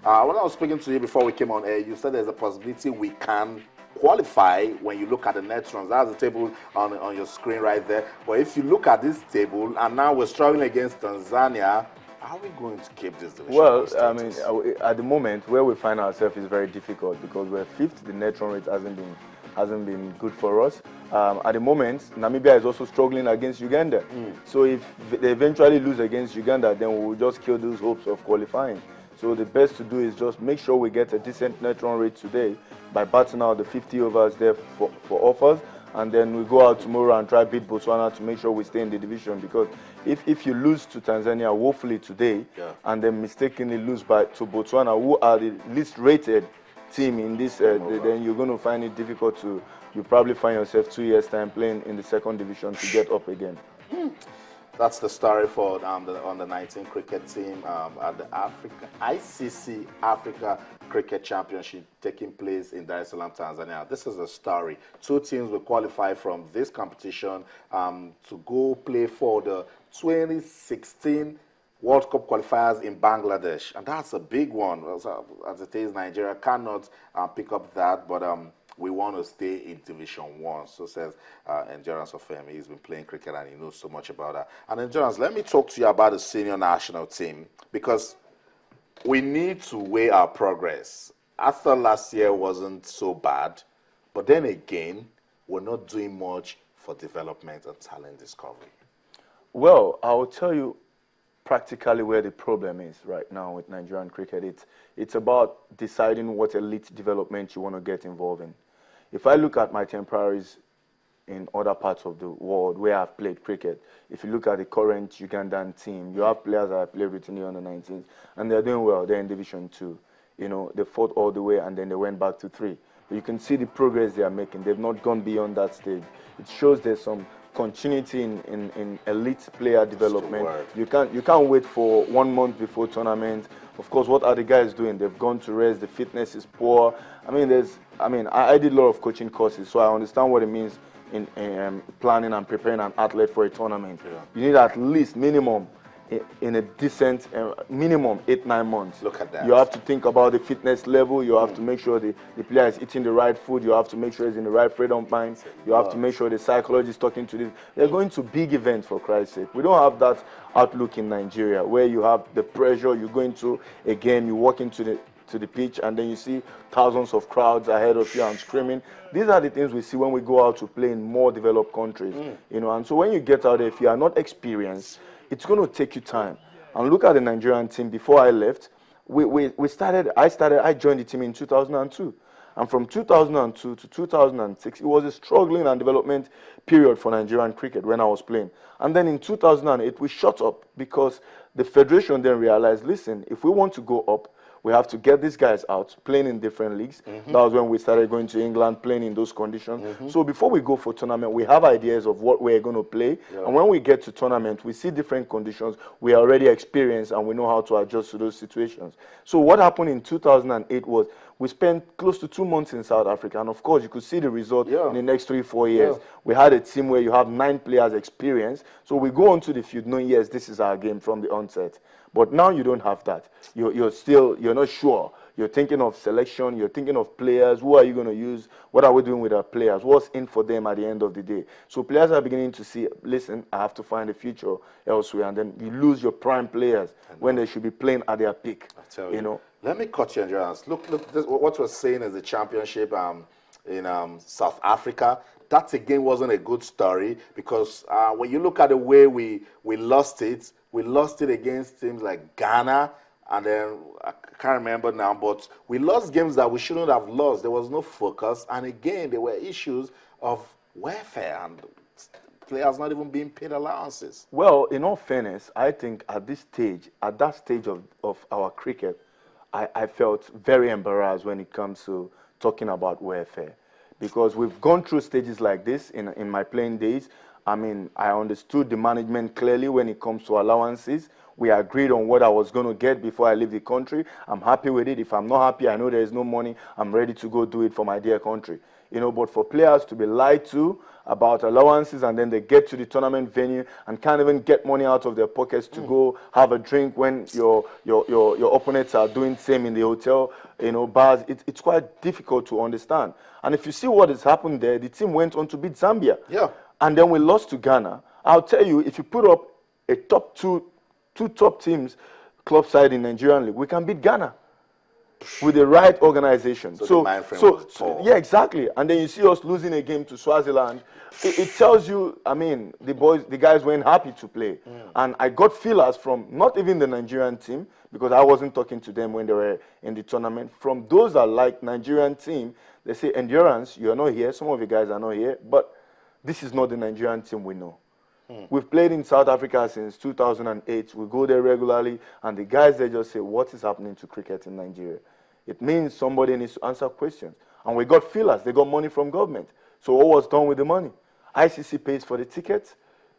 When I was speaking to you before we came on air, you said there's a possibility we can qualify when you look at the net runs. That's the table on your screen right there. But if you look at this table, and now we're struggling against Tanzania, how are we going to keep this division? Well, I mean, at the moment, where we find ourselves is very difficult because we're fifth. The net run rate hasn't been good for us. At the moment, Namibia is also struggling against Uganda. So if they eventually lose against Uganda, then we will just kill those hopes of qualifying. So the best to do is just make sure we get a decent net run rate today by batting out the 50 overs there for offers, and then we go out tomorrow and try beat Botswana to make sure we stay in the division. Because if you lose to Tanzania, woefully today, and then mistakenly lose to Botswana, who are the least rated team in this, then you're going to find it difficult to. You probably find yourself 2 years time playing in the second division to get up again. That's the story for the under-19 cricket team at the ICC Africa Cricket Championship taking place in Dar es Salaam, Tanzania. This is the story. 2 teams will qualify from this competition to go play for the 2016 World Cup qualifiers in Bangladesh. And that's a big one. As it is, Nigeria cannot pick up that, but we want to stay in Division 1. So says Endurance of Fame. He's been playing cricket and he knows so much about that. And Endurance, let me talk to you about the senior national team, because we need to weigh our progress. I thought last year wasn't so bad, but then again, we're not doing much for development and talent discovery. Well, I will tell you practically where the problem is right now with Nigerian cricket. It's about deciding what elite development you want to get involved in. If I look at my temporaries in other parts of the world where I've played cricket, if you look at the current Ugandan team, you have players that have played with in the under-19s, and they're doing well. They're in Division 2. You know, they fought all the way, and then they went back to 3. But you can see the progress they are making. They've not gone beyond that stage. It shows there's some continuity in elite player development. You can't wait for 1 month before tournament. Of course, what are the guys doing? They've gone to rest. The fitness is poor. I mean, I did a lot of coaching courses, so I understand what it means in planning and preparing an athlete for a tournament. You need at least minimum in a decent minimum 8-9 months. Look at that. You have to think about the fitness level. You have to make sure the player is eating the right food. You have to make sure he's in the right frame of mind. You have to make sure the psychologist is talking to this. They're going to big events, for Christ's sake. We don't have that outlook in Nigeria, where you have the pressure. You're going to a game, you walk into the pitch, and then you see thousands of crowds ahead of you and screaming. These are the things we see when we go out to play in more developed countries. You know, and so when you get out there, if you are not experienced, it's going to take you time. And look at the Nigerian team. Before I left, I joined the team in 2002. And from 2002 to 2006, it was a struggling and development period for Nigerian cricket when I was playing. And then in 2008, we shut up because the federation then realized, listen, if we want to go up, we have to get these guys out, playing in different leagues. That was when we started going to England, playing in those conditions. So before we go for tournament, we have ideas of what we're going to play. And when we get to tournament, we see different conditions. We are already experienced and we know how to adjust to those situations. So what happened in 2008 was we spent close to 2 months in South Africa. And of course, you could see the result in the next 3-4 years. We had a team where you have 9 players experience. So we go onto the field knowing, yes, this is our game from the onset. But now you don't have that. You're not sure. You're thinking of selection. You're thinking of players. Who are you going to use? What are we doing with our players? What's in for them at the end of the day? So players are beginning to see, listen, I have to find a future elsewhere. And then you lose your prime players when they should be playing at their peak. I tell you know. Let me cut you, Andreas. Look, what we're saying is the championship in South Africa. That again wasn't a good story because when you look at the way we lost it against teams like Ghana, and then I can't remember now, but we lost games that we shouldn't have lost. There was no focus, and again, there were issues of welfare and players not even being paid allowances. Well, in all fairness, I think at that stage of our cricket, I felt very embarrassed when it comes to talking about welfare. Because we've gone through stages like this in my playing days. I mean, I understood the management clearly when it comes to allowances. We agreed on what I was going to get before I leave the country. I'm happy with it. If I'm not happy, I know there is no money. I'm ready to go do it for my dear country. You know, but for players to be lied to about allowances and then they get to the tournament venue and can't even get money out of their pockets to go have a drink when your opponents are doing same in the hotel, you know, bars, it's quite difficult to understand. And if you see what has happened there, the team went on to beat Zambia. Yeah. And then we lost to Ghana. I'll tell you, if you put up a two top teams club side in Nigerian League, we can beat Ghana with the right organization. So yeah, exactly. And then you see us losing a game to Swaziland. It tells you, I mean, the guys weren't happy to play. And I got feelers from not even the Nigerian team, because I wasn't talking to them when they were in the tournament. From those that like Nigerian team, they say, Endurance, you're not here. Some of you guys are not here. But this is not the Nigerian team we know. We've played in South Africa since 2008. We go there regularly, and the guys, they just say, what is happening to cricket in Nigeria? It means somebody needs to answer questions. And we got fillers. They got money from government. So what was done with the money? ICC pays for the tickets.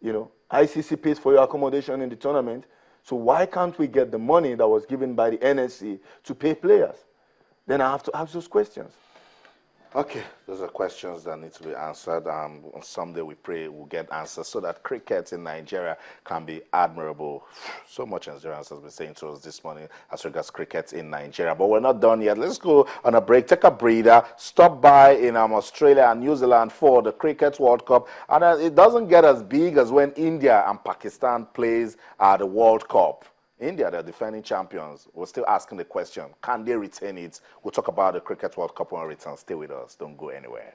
You know, ICC pays for your accommodation in the tournament. So why can't we get the money that was given by the NSC to pay players? Then I have to ask those questions. Okay, those are questions that need to be answered. Someday we pray we'll get answers so that cricket in Nigeria can be admirable. So much endurance has been saying to us this morning as regards cricket in Nigeria. But we're not done yet. Let's go on a break, take a breather, stop by in Australia and New Zealand for the Cricket World Cup. And it doesn't get as big as when India and Pakistan plays at the World Cup. India, they're defending champions. We're still asking the question, can they retain it? We'll talk about the Cricket World Cup when we return. Stay with us. Don't go anywhere.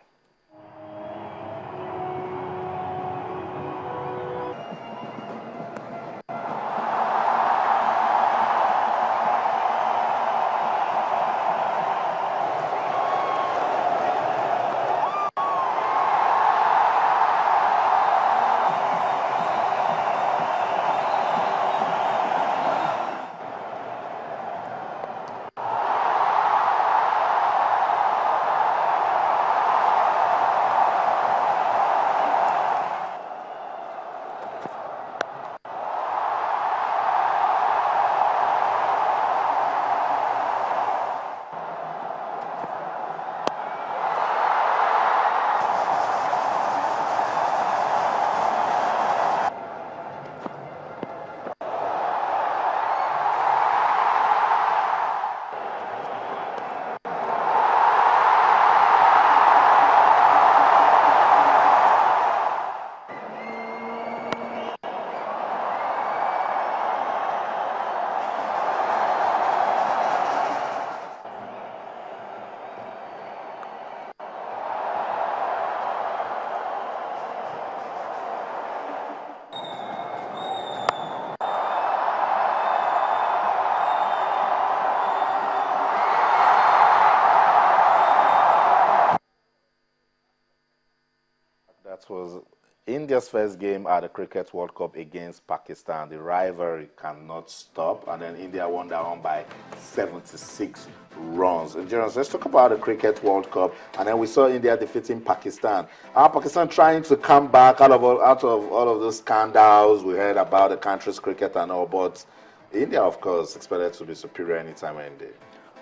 That was India's first game at the Cricket World Cup against Pakistan. The rivalry cannot stop, and then India won that one by 76 runs. And Jonas, let's talk about the Cricket World Cup, and then we saw India defeating Pakistan. Pakistan trying to come back out of all of those scandals we heard about the country's cricket and all, but India, of course, expected to be superior anytime, any day.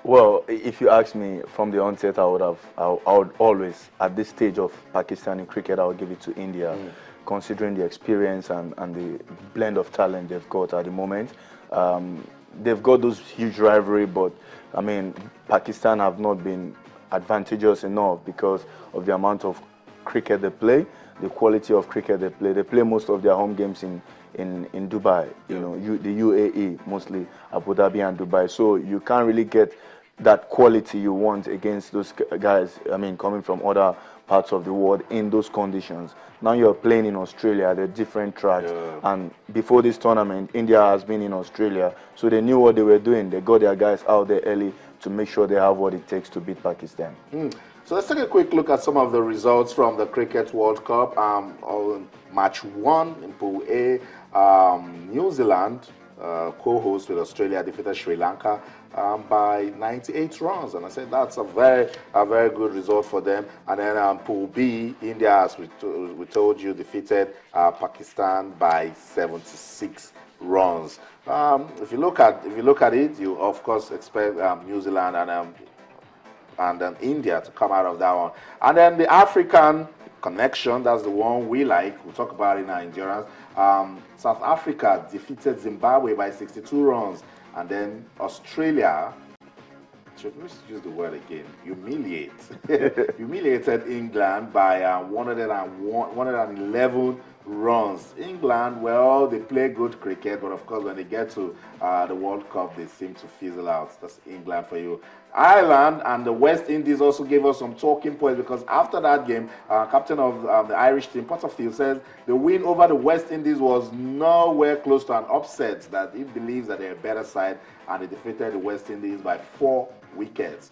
Well, if you ask me from the onset, I would always, at this stage of Pakistani cricket, I would give it to India, considering the experience and the blend of talent they've got at the moment. They've got those huge rivalry, but I mean, Pakistan have not been advantageous enough because of the amount of cricket they play, the quality of cricket they play. They play most of their home games in Dubai, you know, the UAE, mostly Abu Dhabi and Dubai. So you can't really get that quality you want against those guys, I mean, coming from other parts of the world in those conditions. Now you're playing in Australia, they're different tracks. And before this tournament, India has been in Australia, so they knew what they were doing. They got their guys out there early to make sure they have what it takes to beat Pakistan. So let's take a quick look at some of the results from the Cricket World Cup. Match 1 in Pool A, New Zealand, co-host with Australia, defeated Sri Lanka by 98 runs. And I said that's a very good result for them. And then Pool B, India, as we told you, defeated Pakistan by 76 runs. If you look at it, you of course expect New Zealand and then India to come out of that one. And then the African connection, that's the one we like. We'll talk about it in our endurance. South Africa defeated Zimbabwe by 62 runs. And then Australia, let's use the word again, humiliated England by 111 runs. England, well, they play good cricket, but of course when they get to the World Cup, they seem to fizzle out. That's England for you. Ireland and the West Indies also gave us some talking points, because after that game, captain of the Irish team, Porterfield, says the win over the West Indies was nowhere close to an upset, that he believes that they're a better side, and they defeated the West Indies by 4 wickets.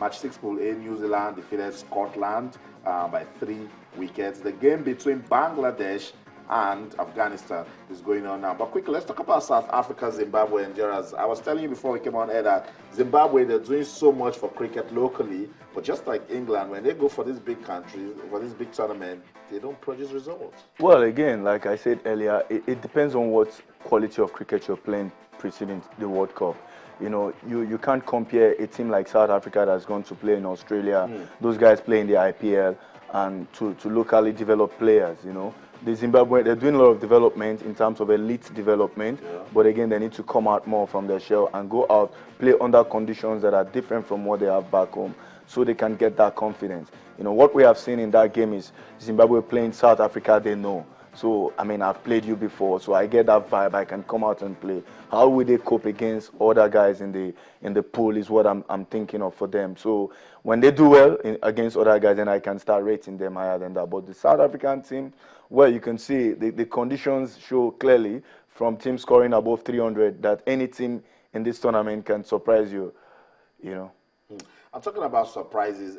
Match 6 Pool A, New Zealand defeated Scotland by 3 wickets. The game between Bangladesh and Afghanistan is going on now. But quickly, let's talk about South Africa, Zimbabwe, and Endurance. I was telling you before we came on air that Zimbabwe, they're doing so much for cricket locally, but just like England, when they go for these big countries, for this big tournament, they don't produce results. Well, again, like I said earlier, it depends on what quality of cricket you're playing preceding the World Cup. You know, you can't compare a team like South Africa that's going to play in Australia, those guys play in the IPL, and to locally developed players, you know. The Zimbabwe, they're doing a lot of development in terms of elite development, but again, they need to come out more from their shell and go out, play under conditions that are different from what they have back home, so they can get that confidence. You know, what we have seen in that game is Zimbabwe playing South Africa, they know. So, I mean, I've played you before, so I get that vibe. I can come out and play. How will they cope against other guys in the pool is what I'm thinking of for them. So, when they do well against other guys, then I can start rating them higher than that. But the South African team, well, you can see the conditions show clearly from teams scoring above 300 that any team in this tournament can surprise you, you know. I'm talking about surprises.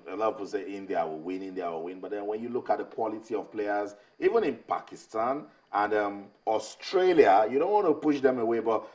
A lot of people say India will win, but then when you look at the quality of players, even in Pakistan and Australia, you don't want to push them away, but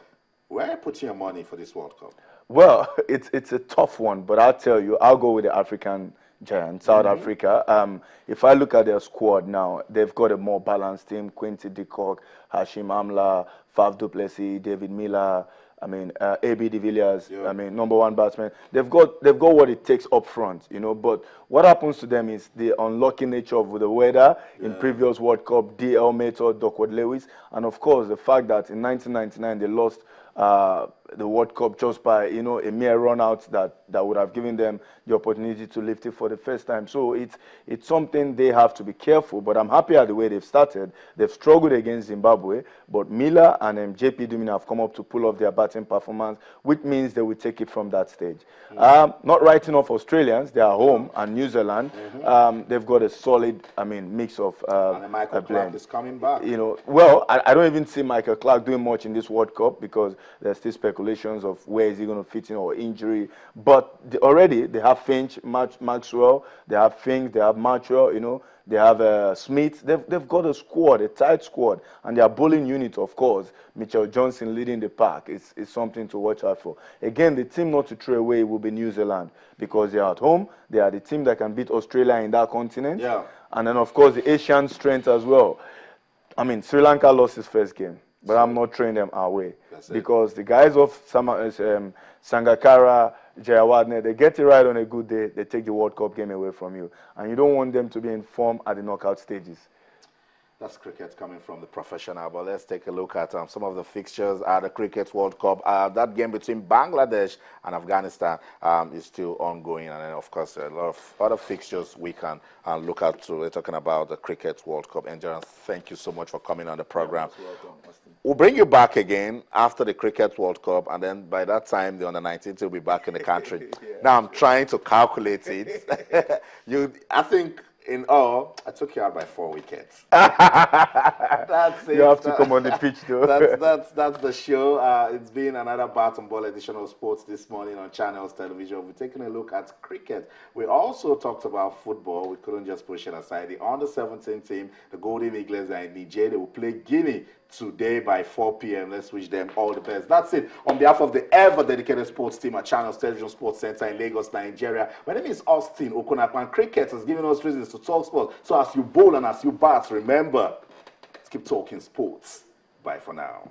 where are you putting your money for this World Cup? Well, it's a tough one, but I'll tell you, I'll go with the African giant, South Africa. If I look at their squad now, they've got a more balanced team. Quincy de Kock, Hashim Amla, Faf du Plessis, David Miller, I mean, A.B. de Villiers, I mean, #1 batsman. They've got what it takes up front, you know. But what happens to them is the unlucky nature of the weather in previous World Cup, D.L. Method, Duckworth Lewis, and of course the fact that in 1999 they lost the World Cup just by, you know, a mere run out that would have given them the opportunity to lift it for the first time. So it's something they have to be careful. But I'm happy at the way they've started. They've struggled against Zimbabwe, but Miller and JP Dumina have come up to pull off their batting performance, which means they will take it from that stage. Not writing off Australians, they are home, and New Zealand. They've got a solid, I mean, mix of and Michael Clark is coming back. You know, well, I don't even see Michael Clark doing much in this World Cup because there's still speculations of where is he going to fit in or injury. But already they have Finch, Maxwell, they have Fink, they have Maxwell, you know, they have Smith. They've got a squad, a tight squad, and their bowling unit, of course, Mitchell Johnson leading the pack is something to watch out for. Again, the team not to throw away will be New Zealand because they are at home. They are the team that can beat Australia in that continent. Yeah. And then, of course, the Asian strength as well. I mean, Sri Lanka lost his first game, but I'm not throwing them away because the guys of Sangakkara, Jayawardene, they get it right on a good day, they take the World Cup game away from you. And you don't want them to be in form at the knockout stages. That's cricket coming from the professional, but let's take a look at some of the fixtures at the Cricket World Cup. That game between Bangladesh and Afghanistan is still ongoing, and then, of course, a lot of other fixtures we can look at too. We're talking about the Cricket World Cup. Endurance, thank you so much for coming on the program. We'll bring you back again after the Cricket World Cup, and then by that time, the Under-19 will be back in the country. Now, I'm trying to calculate it. I think... in all, I took you out by 4 wickets. That's it. You have to come on the pitch, though. That's the show. It's been another Bat and Ball edition of sports this morning on Channels Television. We're taking a look at cricket. We also talked about football. We couldn't just push it aside. The Under-17 team, the Golden Eagles, are in Niger. They will play Guinea today by 4 p.m. Let's wish them all the best. That's it. On behalf of the ever-dedicated sports team at Channels Television Sports Center in Lagos, Nigeria, my name is Austin Okunakwan. Cricket has given us reasons to talk sports. So as you bowl and as you bat, remember, let's keep talking sports. Bye for now.